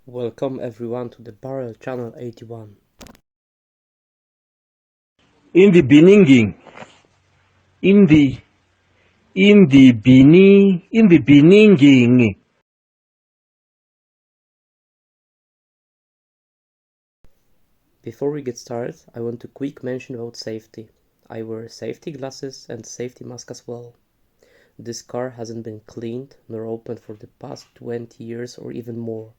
Welcome everyone to the Barrel Channel 81. In the beginning, in the beginning. Before we get started, I want to quick mention about safety. I wear safety glasses and safety mask as well. This car hasn't been cleaned nor opened for the past 20 years or even more.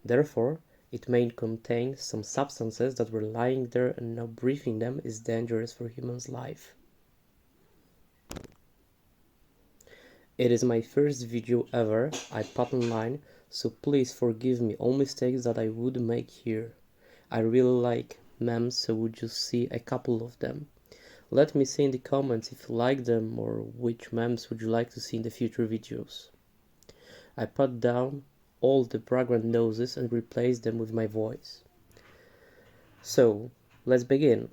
Therefore, it may contain some substances that were lying there and now breathing them is dangerous for humans' life. It is my first video ever I put online, so please forgive me all mistakes that I would make here. I really like memes, so would you see a couple of them? Let me see in the comments if you like them or which memes would you like to see in the future videos. I put down all the background noises and replaced them with my voice. So, let's begin.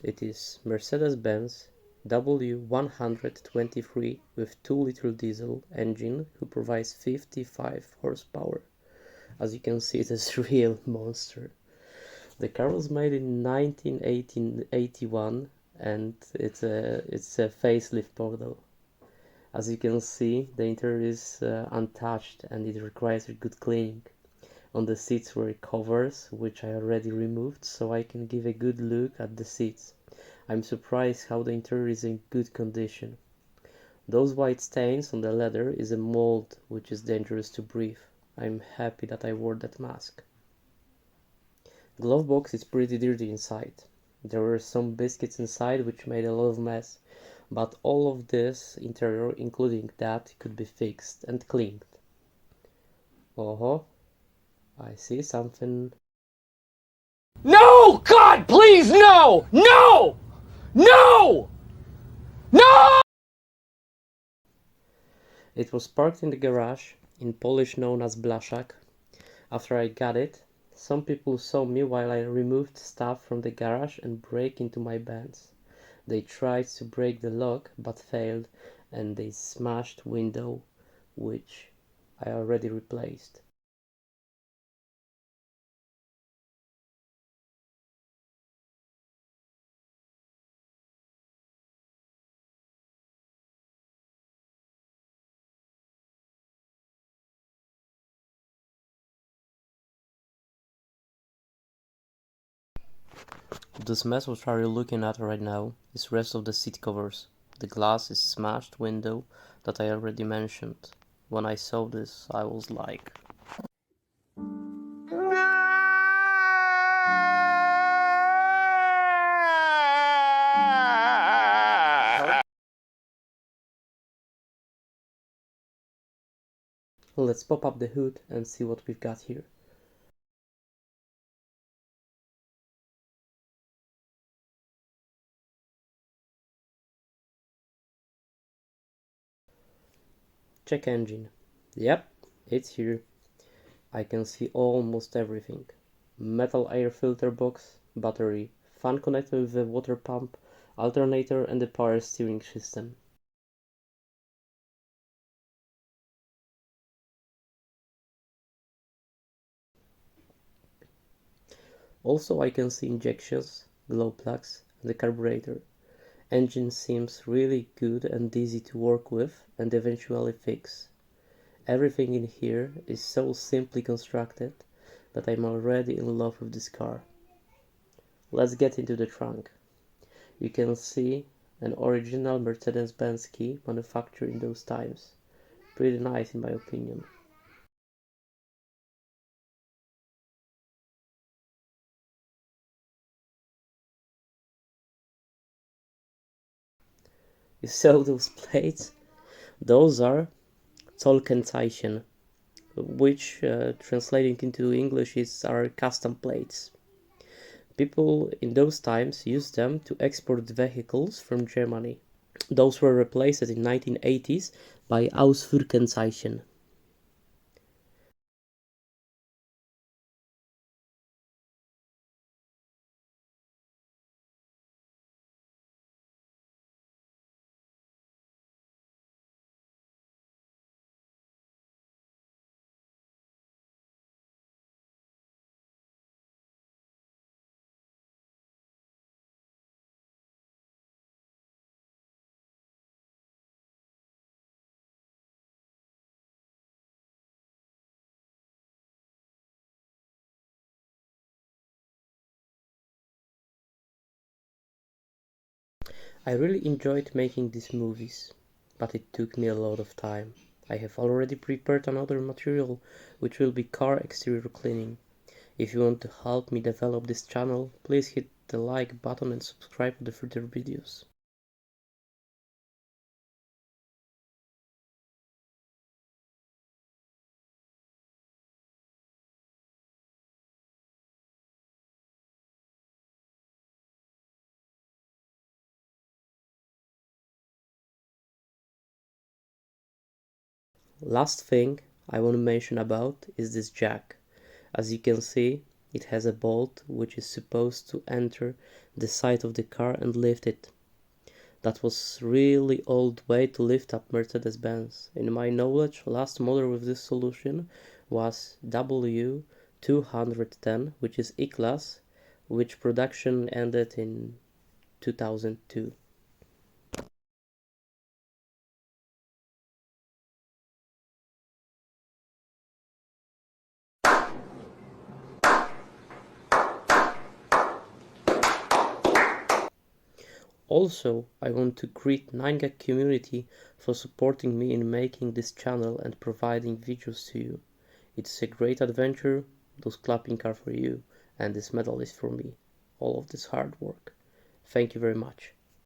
It is Mercedes-Benz W123 with 2-liter diesel engine who provides 55 horsepower. As you can see, it is a real monster. The car was made in 1981 and it's a facelift model. As you can see, the interior is untouched and it requires a good cleaning. On the seats were covers, which I already removed, so I can give a good look at the seats. I'm surprised how the interior is in good condition. Those white stains on the leather is a mold which is dangerous to breathe. I'm happy that I wore that mask. Glove box is pretty dirty inside. There were some biscuits inside which made a lot of mess, but all of this interior, including that, could be fixed and cleaned. Oh, I see something. No! God, please, no! No! No! No! It was parked in the garage, in Polish known as blaszak. After I got it, some people saw me while I removed stuff from the garage and break into my Benz. They tried to break the lock but failed and they smashed window, which I already replaced. This mess which are you looking at right now is rest of the seat covers. The glass is smashed window that I already mentioned. When I saw this, I was like, let's pop up the hood and see what we've got here. Check engine. Yep, it's here. I can see almost everything. Metal air filter box, battery, fan connector with the water pump, alternator and the power steering system. Also I can see injections, glow plugs and the carburetor. Engine seems really good and easy to work with and eventually fix. Everything in here is so simply constructed that I'm already in love with this car. Let's get into the trunk. You can see an original Mercedes-Benz key manufactured in those times. Pretty nice in my opinion. You saw those plates? Those are Zollkennzeichen, which translating into English is our custom plates. People in those times used them to export vehicles from Germany. Those were replaced in 1980s by Ausfuhrkennzeichen. I really enjoyed making these movies, but it took me a lot of time. I have already prepared another material which will be car exterior cleaning. If you want to help me develop this channel, please hit the like button and subscribe for the further videos. Last thing I want to mention about is this jack. As you can see, it has a bolt which is supposed to enter the side of the car and lift it. That was really old way to lift up Mercedes-Benz. In my knowledge, last model with this solution was W123 which is E-Class, which production ended in 2002. Also, I want to greet 9gag community for supporting me in making this channel and providing videos to you. It's a great adventure, those clapping are for you, and this medal is for me. All of this hard work. Thank you very much.